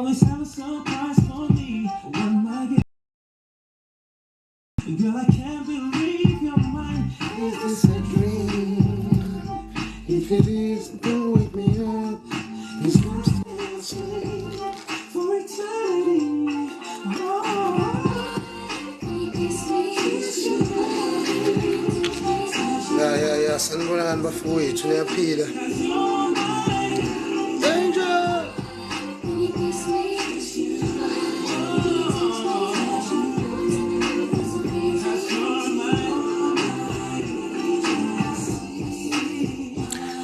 always have a surprise for me. When I get, girl, I can't believe your mind. Is this a dream? If it is, don't wake me up. It's gonna stay asleep for eternity. Yeah, sanibonani bafowethu niyaphila. Danger.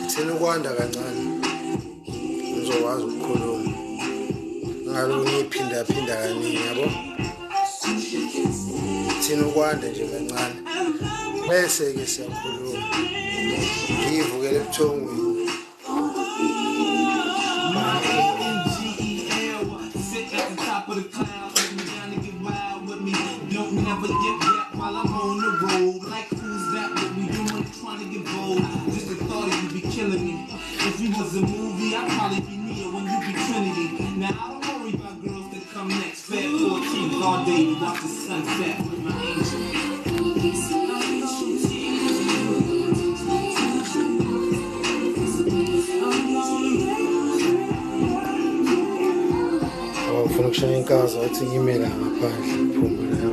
Thina ukwanda kancane uzokwazi ukukhuluma ngalunye iphinda kaningi yabo. Thina ukwanda nje kancane bese ke siyakhuluma ngivukele ebuthongweni. Never get back while I'm on the road. Like who's that? What we doing? Trying to get bold. Just the thought of you be killing me. If you was a movie, I'd probably be Neo when you be Trinity. Now I don't worry about girls that come next. Fat 14 all day, watch the sunset with my angel. Ufuna ukushaya inkaza wathi ngimela ngaphandle phuma nayo.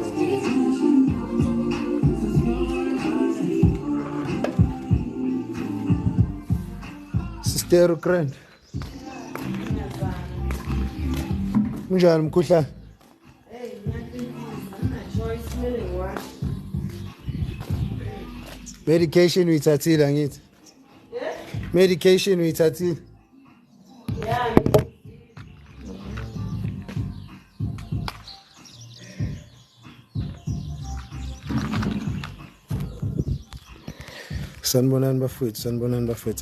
Sister Grand. Unjani mkhuhlane? Medication uyithathile angithi? Medication uyithathile? Yeah. Sanibonani bafowethu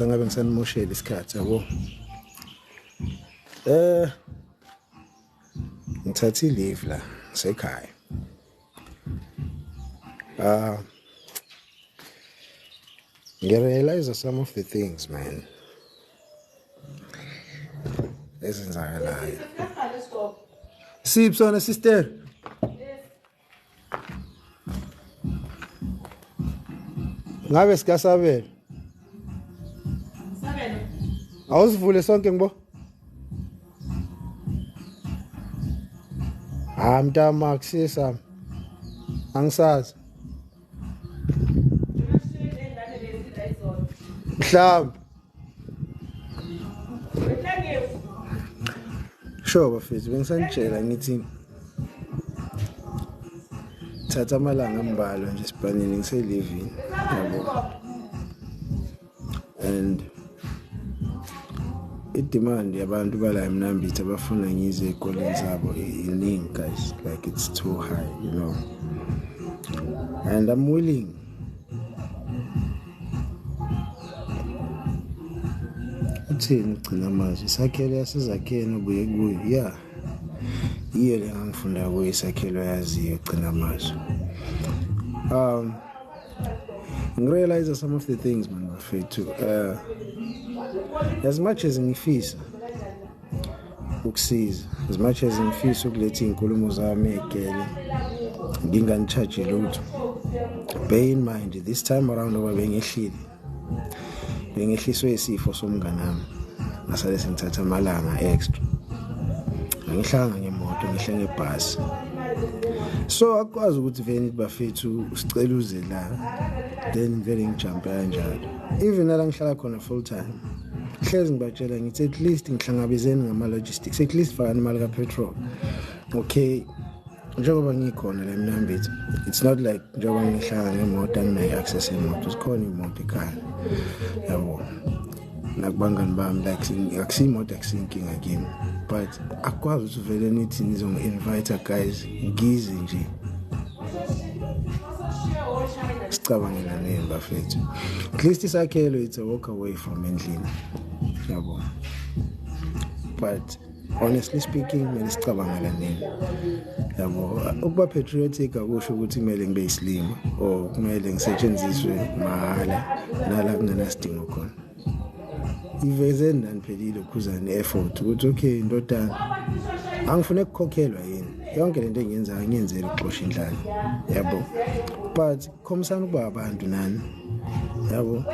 angabe ngisanimoshela isikhathi yabo. Ngithathe leave la sekhaya. Ngirealize some of the things man. Ezenzakalayo. Sipsona sister. Ngabe sikasabela. Sabela. Awusivule sonke ngibo. Mntama kusisa. Angisazi. Mhlawumbe. Sure bafethu bengisanitshela ngithi thatha amalanga ambalwa nje sibhanile ngiselivini yabo. And i-demand yabantu bala eMnambithi abafuna ngize ezikoleni zabo iningi guys, like it's too high, you know, and I'm willing. Uthini ugcina manje isakhelo yasizakheni ubuye kuyo yeah iye le ngangifunda kuyo isakhelo yaziyo ugcina manje. Ngirealize some of the things man bafethu. As much as ngifisa ukusiza, as much as ngifisa ukuletha inkulumo zami egele nginganicharge lutho, bear in mind this time around oba bengehliswe isifo somnganami ngasale sengithatha amalanga extra, ngihlanga ngemoto ngihle ngebhasi, so akwazi ukuthi vele bafethu sicela uze la then vele ngijump kanjalo. Even la ngihlala khona full time hlezi ngibatshela ngithi at least ngihlangabezeni ngama logistics, at least faka imali ka petrol. Okay, njengoba ngikhona la eMnambithi, it's not like njengoba ngihlala ngemoto anginayo access emoto, sikhona imoto ekhaya yabo nakubangani bami, like akusimoto akusinkinga kimi, but akwazi ukuthi vele nithi nizongi-invite guys ngize nje sicabangela nini bafethu. At least isakhelo it's a walk away from endlini yabo, but honestly speaking kumele sicabangela nini yabo. Ukuba patriotic akusho ukuthi kumele ngibe isilima or kumele ngisetshenziswe mahala nala kungenasidingo khona. Iveze nani phelile ukuzana effort ukuthi okay ndodana angifune ukukhokhelwa yini yonke lento engiyenzayo ngiyenzela ukuxosha indlala yabo but khomisana ukuba abantu nani yabo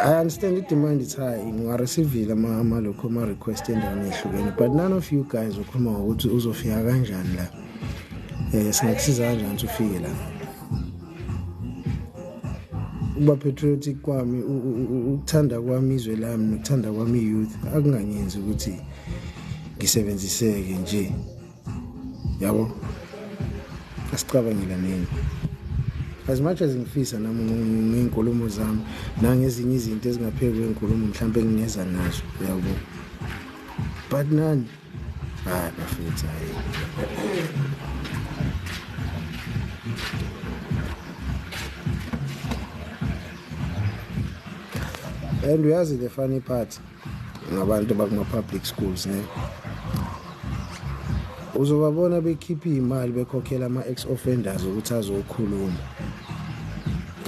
I understand the demand is high ngiwareceive ama lokho ama request endaweni ehlukene but none of you guys ukhuluma ukuthi uzofika kanjani la singakusiza kanjani ukuthi ufike la uba patriotic kwami ukuthanda kwami izwe lami nokuthanda kwami youth akunganyenzi ukuthi ngisebenziseke nje yabo asicabangela nini as much as ngifisa nami nginkulumo zami nangezinye izinto ezingaphezulu kwenkulumo mhlawumbe ngingeza nazo yabo but nani bafethu and uyazi the funny part ngabantu bakuma public schools ne uzobabona bekhipha imali bekhokhela ama ex offenders ukuthi azokhuluma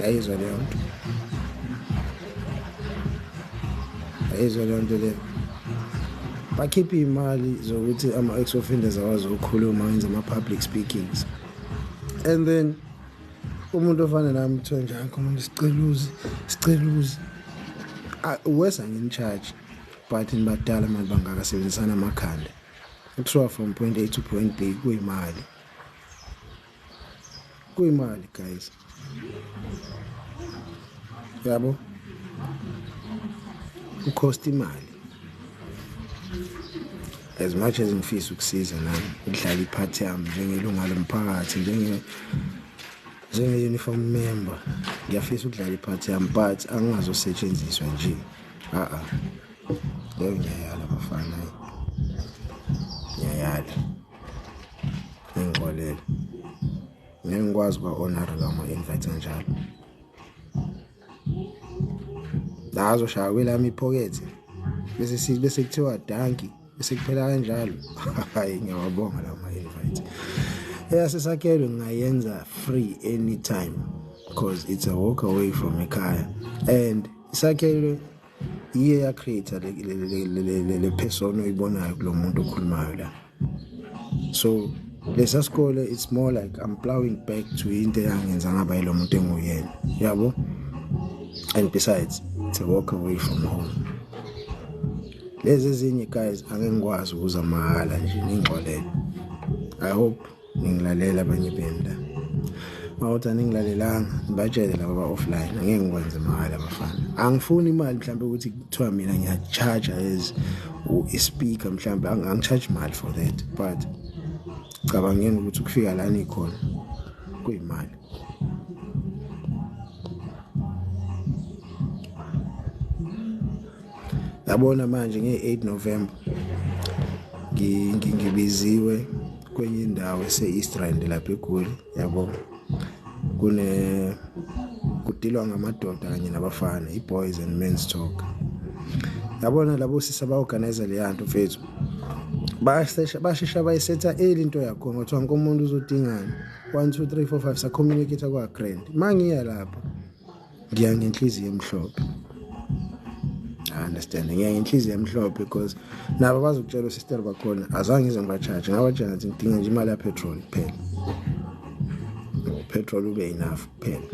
ayizwa leyo nto le bakhipha imali zokuthi ama ex offenders awazokhuluma wenza ama public speakings and then umuntu ofana nami kuthiwa njalo umuntu siceluzi wesa ngin charge but inibadala manje bangakasebenzisana amakhanda kuthiwa from point A to point B kuyimali guys yabo cost imali as much as ngifisa ukusiza nami ngidlala iphathi yami njengelunga lomphakathi njenge uniform member ngiyafisa ukudlala iphathi yami but angingazosetshenziswa nje leyo ngiyayala bafana ngiyayala ngingqolela ngikwazi ba honor lama invite njalo lazo shaya kwelami ipocket bese kuthiwa danki bese kuphela kanjalo hayi ngiyabonga lama invite sesakhelwe ngayenza free anytime because it's a walk away from ekhaya and isakhelwe iye ya creator le person oyibonayo kulo muntu okhulumayo la so lesa skole it's more like I'm plowing back to into yangenza ngaba yilo muntu enguyena yabo and besides it's a walk away from home lezi ezinye guys angengikwazi ukuza mahala nje ngingxolele I hope ningilalela abanye benda mawuthi ningilalelanga ngibatshele laba ba offline angeke ngikwenze mahala abafana angifuni imali mhlawumbe ukuthi kuthiwa mina ngiyacharge as speaker mhlawumbe angicharge imali for that but cabangeni ukuthi ukufika la nikhona kuyimali yabona manje nge-8 November ngibiziwe kwenye indawo ese-East Rand lapha eGoli yabo kudilwa ngamadoda kanye nabafana i-boys and men's talk yabona labo sisaba organize le yanto mfethu bashesha bayisetha into yakho ngothiwa ngomuntu uzodingana 1 2 3 4 5 sa communicate kwa grand mangiya lapha ngiya ngenhliziyo emhlophe I understand ngiya ngenhliziyo emhlophe because nabo bazokutshela sister bakhona azange ngize ngibacharge ngabatshela ukuthi ngidinga nje imali ya petrol kuphela petrol ube enough kuphela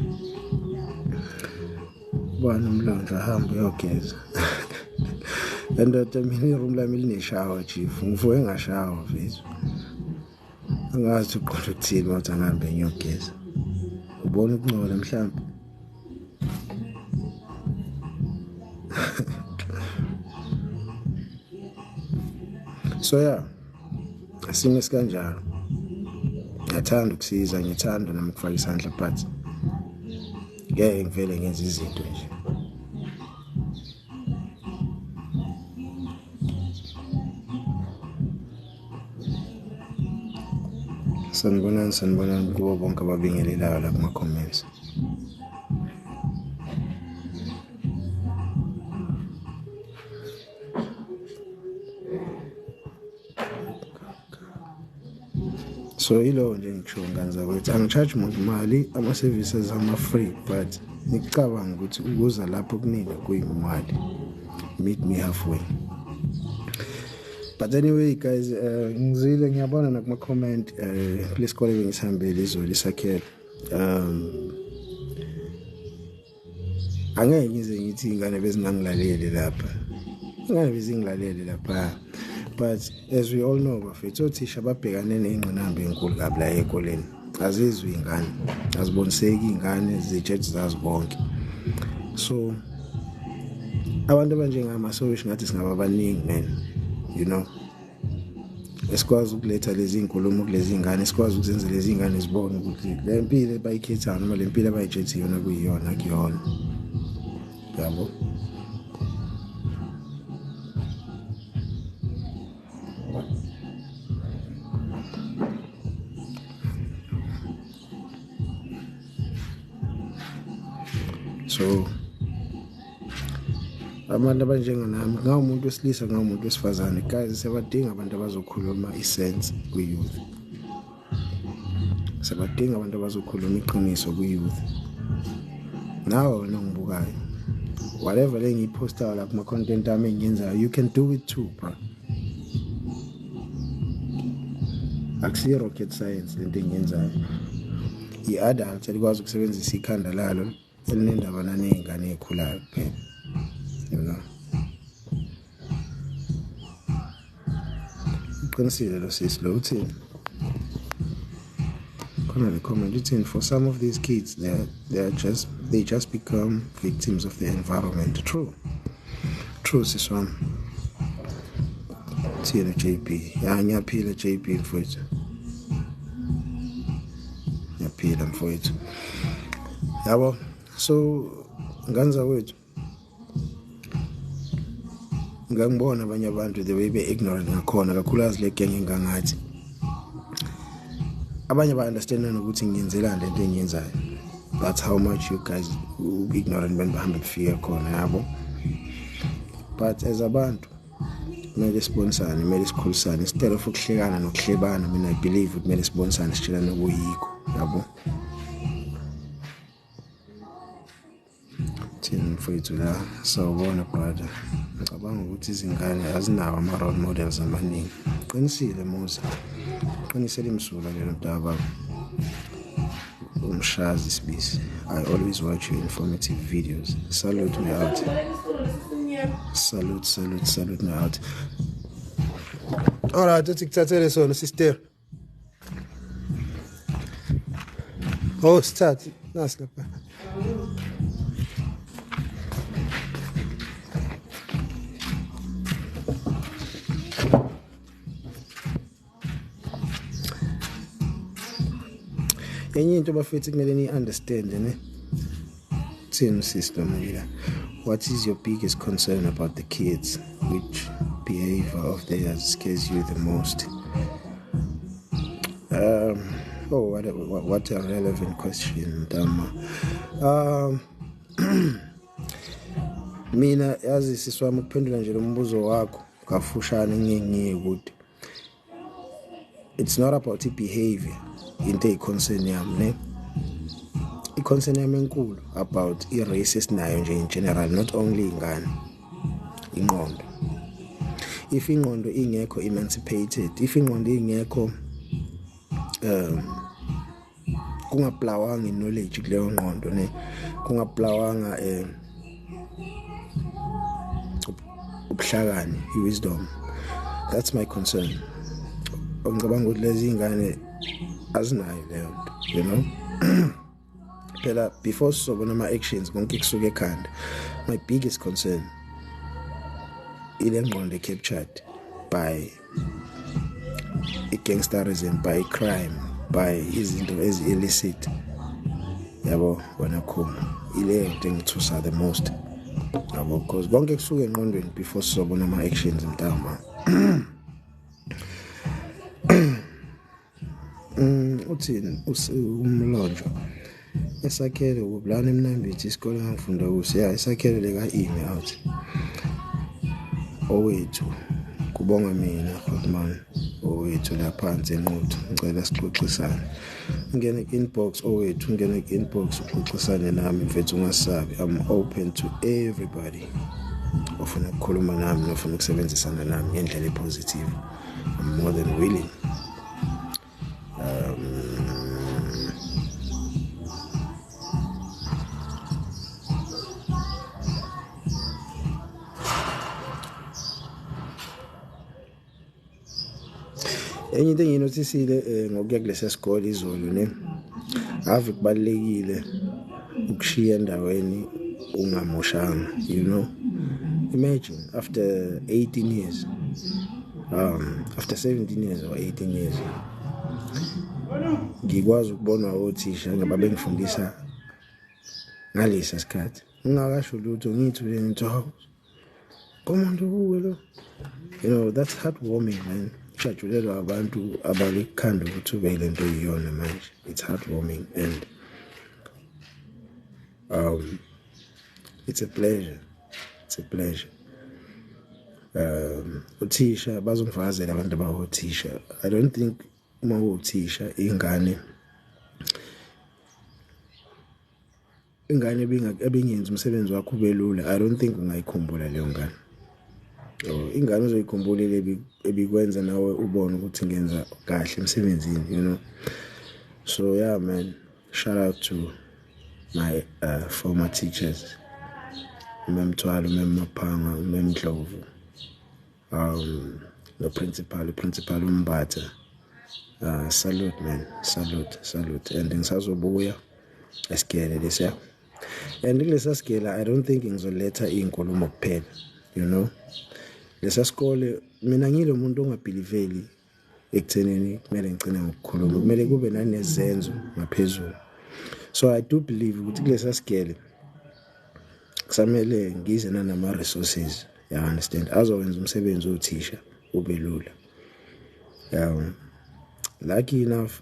bana mlonja hamba uyogeza endoda mina iroom lami lineshower chief ngivuke ngashower mfethu angazi uqonda ukuthini wathi angihambe ngiyogeza ubona ukuncola mhlawumbe so yeah asime sikanjalo ngiyathanda ukusiza ngithanda nami ukufaka isandla but ngeke ngivele ngenze izinto nje sanibonani kubo bonke ababingelelayo la kuma comments so ilo nje ngisho nganza ukuthi angicharge umuntu imali ama services ama free but ngicabanga ukuthi ukuza lapho kunini kuyimali meet me halfway But anyway guys, ngizile ngiyabona nakuma comment please call bengisihambele izolo isakhela. Angeke ngize ngithi ingane bezingangilaleli lapha. Ingane bezingilaleli lapha. But as we all know bafethu othisha babhekane nezingqinamba enkulu kabi la ekoleni. Azizwi ingane, aziboniseki ingane zitshethi zazi bonke. So abantu abanjengama sowish ngathi singaba abaningi man, you know. Esikwazi ukuletha lezi inkulumo kulezi ingane, esikwazi ukuzenza lezi ingane zibone ukuthi le mpilo bayikhetha noma le mpilo abayijethi yona kuyiyona kuyona. Yabo. So abantu abanjenganami ngawumuntu wesilisa ngawumuntu wesifazane guys sebadinga abantu abazokhuluma isense kwi-youth. Sebadinga abantu abazokhuluma iqiniso kwi-youth. Nawo nongibukayo whatever le ngiposta la kuma content ami engiyenzayo you can do it too bro. Akusiyo rocket science lento engiyenzayo. I-adult elikwazi ukusebenzisa ikhanda lalo elinendaba nanezingane ezikhulayo kuphela. You know. Uqinisile lo sis lo uthini? Khona le comment uthini for some of these kids they just become victims of the environment. True sis wami. Thina JP ya ngiyaphila JP mfowethu. Ngiyaphila mfowethu. Yabo so nganza wethu ngangibona abanye abantu the way be ignorant ngakhona kakhulukazi le gang engangathi abanye ba understand ukuthi ngiyenzelani lento engiyenzayo. That's how much you guys ignorant when bahamba kufika khona yabo. But as abantu kumele sibonsane, kumele sikhulisane instead of ukuhlekana nokuhlebana. Mina I believe ukuthi kumele sibonsane sitshelane okuyikho yabo. Thina mfowethu la sawubona brother. Ngicabanga ukuthi izingane azinawo ama role models amaningi. Qinisile Musa. Qinisele imsula lelo daba. Umshazi Sibisi. I always watch your informative videos. Salute me out. Salute me out. All right, tikuthathele sona sister. Oh, start. Nasi lapha. Enye into bafethu kumele ni understand ne team system here. What is your biggest concern about the kids? Which behavior of theirs scares you the most? What a relevant question, Dama. Mina yazi siswami ukuphendula nje lo mbuzo wakho kafushane ngingiye ukuthi it's not about the behavior into i-concern yami ne i-concern yami enkulu about i-racist nayo nje in general, not only ingane ingqondo. If ingqondo ingekho emancipated, if ingqondo ingekho kungaplawanga knowledge kuleyo ngqondo ne kungaplawanga ubuhlakani wisdom, that's my concern. Ngicabanga ukuthi lezi ingane azinayo leyo nto, you know. Phela before sobona ama actions konke kusuke ekhanda, my biggest concern ile ngqondo captured by gangsterism, by crime, by izinto ezi-illicit yabo wena khona ile nto engithusa the most yabo, because konke kusuke engqondweni before sobona ama actions mntama. Uthini umlonjo esakhele ubulana eMnambithi isikole ngifunda kuso ya esakhele leka ime out owethu kubonga mina Hotman owethu la phansi enquthu ngicela sixoxisane ngene inbox owethu ngene inbox uxoxisane nami mfethu ungasabi. I'm open to everybody ofuna ukukhuluma nami nofuna ukusebenzisana nami ngendlela epositive, I'm more than willing. Enye into enginotisile ngokuya kulesa sikole izolo ne ave kubalekile ukushiya endaweni ungamoshanga, you know. Imagine after 18 years, after 17 years or 18 years, ngikwazi ukubona othisha ngababengifundisa ngalesa sikhathi ngingakasho lutho ngithule ngitho komuntu kuwe lo, you know, that's heartwarming, man. Kujatshulelwa abantu abalikhanda ukuthi ube lento yiyona manje. It's heartwarming and it's a pleasure. It's a pleasure. Uthisha bazongifakazela abantu abawothisha. I don't think uma uthisha ingane ebingenza umsebenzi wakho ube lula. I don't think ungayikhumbula leyo ngane. Ingane uzoyikhumbula ebikwenza nawe ubone ukuthi ngenza kahle emsebenzini, you know. So yeah, man, shout out to my former teachers, Memthwalo, Memaphanga, Memdlovu, the principal Umbata. Salute, man, salute. And ngisazobuya esikele lesa. And lesa sikele I don't think ngizoletha inkulumo kuphela, you know. Lesa sikole mina ngile umuntu ongabeliveli ekuthenini kumele ngicine ngokukhuluma, kumele kube nanezenzo ngaphezulu. So I do believe ukuthi kulesa sikele kusamele ngize nanama resources, you understand, azowenza umsebenzi othisha ube lula. Lucky enough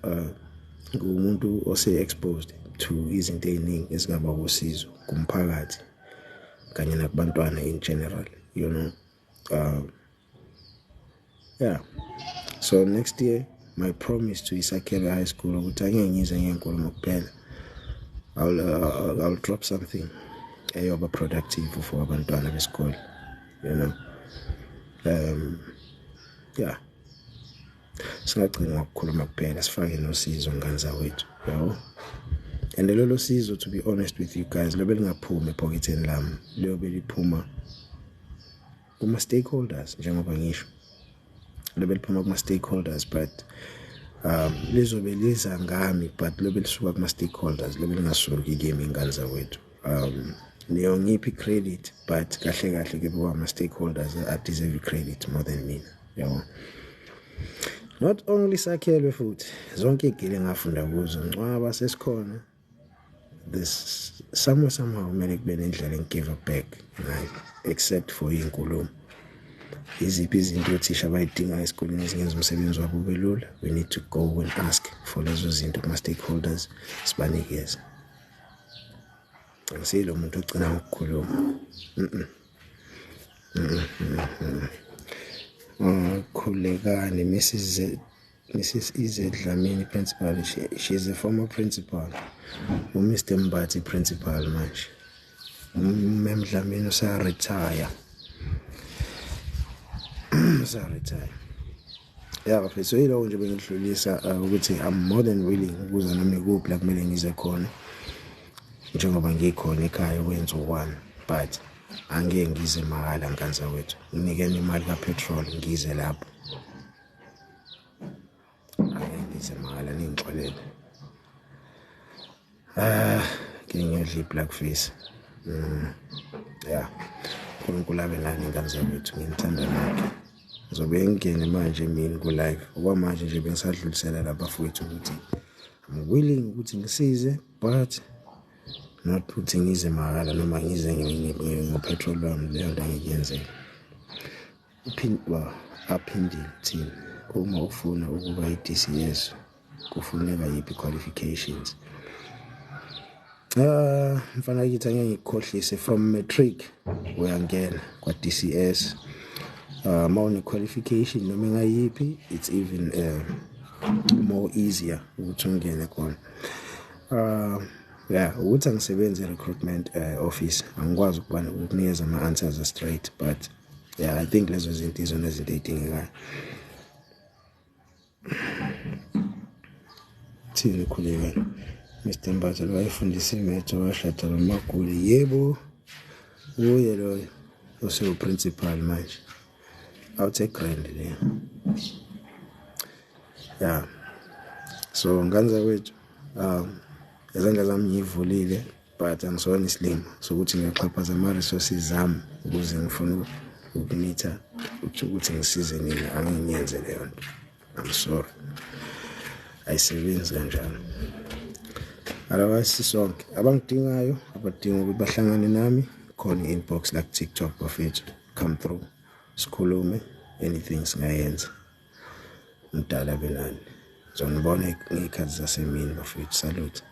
ngumuntu ose exposed to izinto eziningi ezingaba usizo kumphakathi kanye nakubantwana in general, you know. Yeah. So next year, my promise to Isakele High School, I'll drop something productive for abantwana besikole, you know. Yeah. Singagcina ngokukhuluma kuphela, sifake nosizo nganza wethu, yabo. And lelo sizo, to be honest with you guys, lobe lingaphuma epocketini lami, lobe liphuma kuma stakeholders njengoba ngisho. Lobe liphuma kuma stakeholders, but lizobe liza ngami, but lobe lisuka kuma stakeholders, lobe lingasuki kimi nganza wethu. Niyo ngiphi credit, but kahle ke ama stakeholders that deserve credit more than mina, yabo. Not only Sakhelwe futhi zonke igile ngafunda kuzo ncwaba sesikhona, this somehow kumele kube nendlela give back, right? Except for inkulumo. Iziphi izinto othisha bayidinga esikoleni ezingenza umsebenzi wabo ube lula, we need to go and ask for lezo zinto kuma stakeholders sibanikeze. Ngisilo umuntu ogcina ukukhuluma. Khulekani Mrs. Izzy Dlamini principal, she's a former principal. Mr. Mbati principal manje. Mem Dlamini retire. Retire. Yeah, so yilo nje bengidlulisa ukuthi I'm more than willing ukuza nami kuphi la kumele ngize khona. Njengoba ngikhona ekhaya wenza one, but angeke ngize mahala nkanza wethu. Nginikeni imali kapetrol ngize lapho. Angeke ngize mahala ningixolele. Ngiyadla blackface. Yeah. uNkulunkulu abe nani nkanza wethu, ngiyithanda lonke. Ngizobe ngene manje mina ku live. Okwamanje nje bengisadlulisela labafowethu ukuthi I'm willing ukuthi ngisize, but not ukuthi ngize mahala noma ngize ngepetrol wami leyo nto ngiyenzele. Aphindile thina uma ufuna ukuba iDCS kufuneka yiphi qualifications. Mfana kithi angeke ngikhohlise from matric uyangena kwa DCS. Mawune qualification noma ngayiphi, it's even more easier ukuthi ungene khona. yeah, ukuthi angisebenzi recruitment office angikwazi ukunikeza ama-answers straight, but yeah, I think lezo zinto izona zinto ey'dingekayo. Thini khuleka Mr. Mbatha lo wayefundisa imetho washada lo Maguli. Yebo, uye lo usewu-principal manje. Awuthe grand le. Yeah. So nganza wethu izandla zami ngiyivulile, but angisona isilimo sokuthi ngiyaxhaphaza ama-resources zami ukuze ngifune ukumitha ukuthi ngisize nini. Anginyenze leyo nto. I'm sorry. Ayisebenzi kanjalo. Otherwise sisonke abangidingayo abadinga ukuthi bahlangane nami khona inbox like TikTok bafethu, come through sikhulume anything singayenza. Mdala benani zonibona ngikhathi zasemini bafethu. Salute.